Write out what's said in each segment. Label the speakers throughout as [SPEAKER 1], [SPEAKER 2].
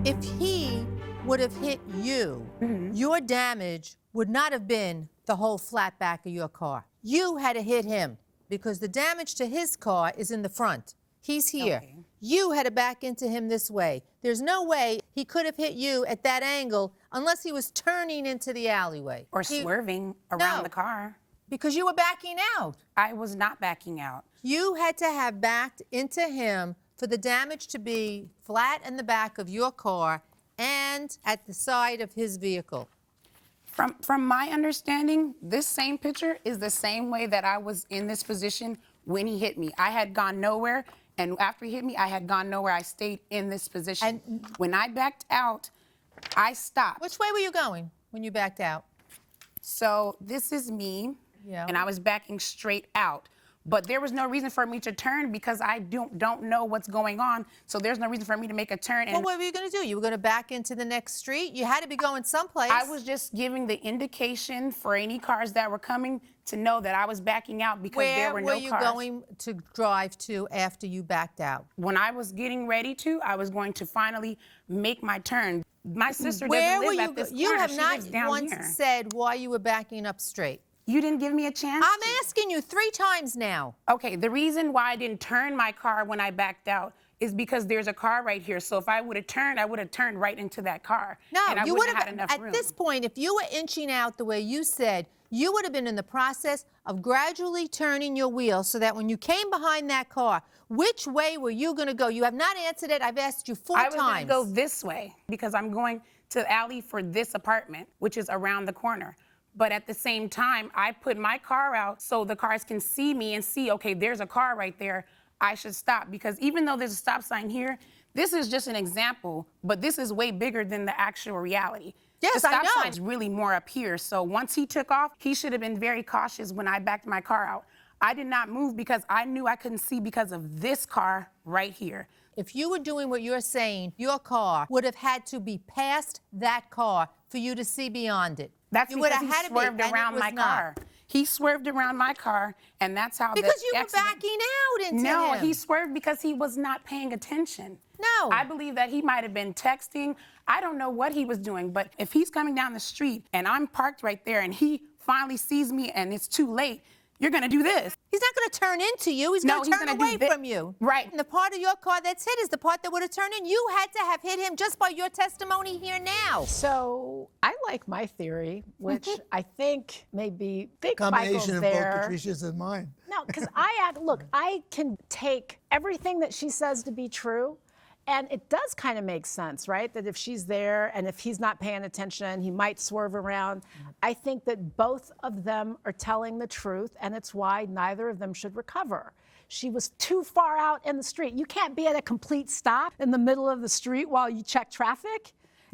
[SPEAKER 1] If he would have hit you, your damage would not have been the whole flat back of your car. You had to hit him because the damage to his car is in the front. He's here. Okay. You had to back into him this way. There's no way he could have hit you at that angle unless he was turning into the alleyway.
[SPEAKER 2] Or swerving around the car.
[SPEAKER 1] Because you were backing out.
[SPEAKER 2] I was not backing out.
[SPEAKER 1] You had to have backed into him for the damage to be flat in the back of your car and at the side of his vehicle.
[SPEAKER 2] From my understanding, this same picture is the same way that I was in this position when he hit me. I had gone nowhere, and after he hit me, I had gone nowhere. I stayed in this position. And when I backed out, I stopped.
[SPEAKER 1] Which way were you going when you backed out?
[SPEAKER 2] So this is me, and I was backing straight out. But there was no reason for me to turn because I don't know what's going on. So there's no reason for me to make a turn.
[SPEAKER 1] Well, what were you going to do? You were going to back into the next street? You had to be going someplace.
[SPEAKER 2] I was just giving the indication for any cars that were coming to know that I was backing out because there were no cars.
[SPEAKER 1] Where were you going to drive to after you backed out?
[SPEAKER 2] When I was getting ready to, I was going to finally make my turn. My sister doesn't live at this corner.
[SPEAKER 1] You have
[SPEAKER 2] she
[SPEAKER 1] not
[SPEAKER 2] lives down
[SPEAKER 1] once
[SPEAKER 2] here.
[SPEAKER 1] said why you were backing up straight.
[SPEAKER 2] You didn't give me a chance?
[SPEAKER 1] I'm asking you 3 times now.
[SPEAKER 2] Okay, the reason why I didn't turn my car when I backed out is because there's a car right here. So if I would have turned, I would have turned right into that car.
[SPEAKER 1] No,
[SPEAKER 2] and I
[SPEAKER 1] you would have
[SPEAKER 2] had enough room.
[SPEAKER 1] At this point, if you were inching out the way you said, you would have been in the process of gradually turning your wheel so that when you came behind that car, which way were you going to go? You have not answered it. I've asked you 4 times.
[SPEAKER 2] I was going to go this way because I'm going to the alley for this apartment, which is around the corner. But at the same time, I put my car out so the cars can see me and see, okay, there's a car right there. I should stop because even though there's a stop sign here, this is just an example, but this is way bigger than the actual reality.
[SPEAKER 1] Yes,
[SPEAKER 2] the
[SPEAKER 1] I know.
[SPEAKER 2] stop sign's really more up here. So once he took off, he should have been very cautious when I backed my car out. I did not move because I knew I couldn't see because of this car right here.
[SPEAKER 1] If you were doing what you're saying, your car would have had to be past that car for you to see beyond it.
[SPEAKER 2] That's because he swerved around my car. He swerved around my car, and that's how
[SPEAKER 1] because you were backing out into him.
[SPEAKER 2] No, he swerved because he was not paying attention.
[SPEAKER 1] No.
[SPEAKER 2] I believe that he might have been texting. I don't know what he was doing, but if he's coming down the street and I'm parked right there and he finally sees me and it's too late, you're going to do this.
[SPEAKER 1] He's not going to turn into you. He's going to turn away from you.
[SPEAKER 2] Right.
[SPEAKER 1] And the part of your car that's hit is the part that would have turned in. You had to have hit him just by your testimony here now.
[SPEAKER 3] So I like my theory, which I think maybe Michael's
[SPEAKER 4] combination of
[SPEAKER 3] there.
[SPEAKER 4] both Patricia's and mine.
[SPEAKER 3] No, because look, I can take everything that she says to be true. And it does kind of make sense, right? That if she's there and if he's not paying attention, he might swerve around. I think that both of them are telling the truth, and it's why neither of them should recover. She was too far out in the street. You can't be at a complete stop in the middle of the street while you check traffic.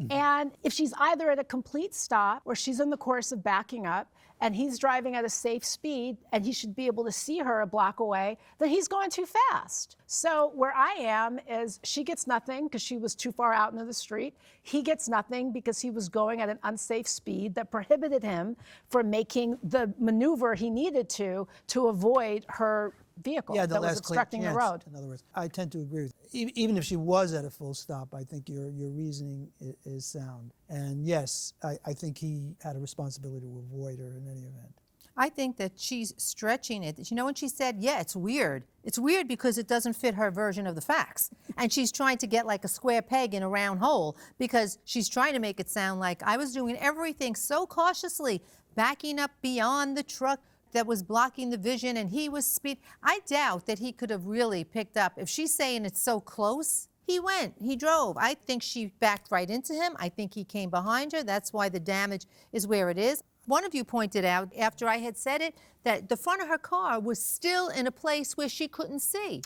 [SPEAKER 3] And if she's either at a complete stop or she's in the course of backing up and he's driving at a safe speed and he should be able to see her a block away, then he's going too fast. So where I am is she gets nothing because she was too far out into the street. He gets nothing because he was going at an unsafe speed that prohibited him from making the maneuver he needed to avoid her vehicle that was obstructing the road.
[SPEAKER 4] In other words, I tend to agree with you. Even if she was at a full stop, I think your reasoning is sound. And yes, I think he had a responsibility to avoid her in any event.
[SPEAKER 1] I think that she's stretching it. You know when she said, yeah, it's weird. It's weird because it doesn't fit her version of the facts. And she's trying to get like a square peg in a round hole because she's trying to make it sound like I was doing everything so cautiously, backing up beyond the truck that was blocking the vision and he was speed. I doubt that he could have really picked up. If she's saying it's so close, he went, he drove. I think she backed right into him. I think he came behind her. That's why the damage is where it is. One of you pointed out, after I had said it, that the front of her car was still in a place where she couldn't see.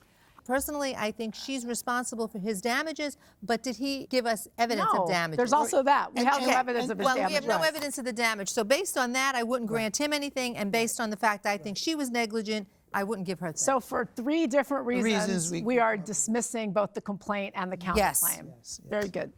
[SPEAKER 1] Personally, I think she's responsible for his damages, but did he give us evidence of damage?
[SPEAKER 3] There's also that. We have no evidence of his damage.
[SPEAKER 1] Well, we have no evidence of the damage. So based on that, I wouldn't grant him anything, and based on the fact I think she was negligent, I wouldn't give her that.
[SPEAKER 3] So for 3 different reasons we are dismissing both the complaint and the counterclaim.
[SPEAKER 4] Yes.
[SPEAKER 3] Very good.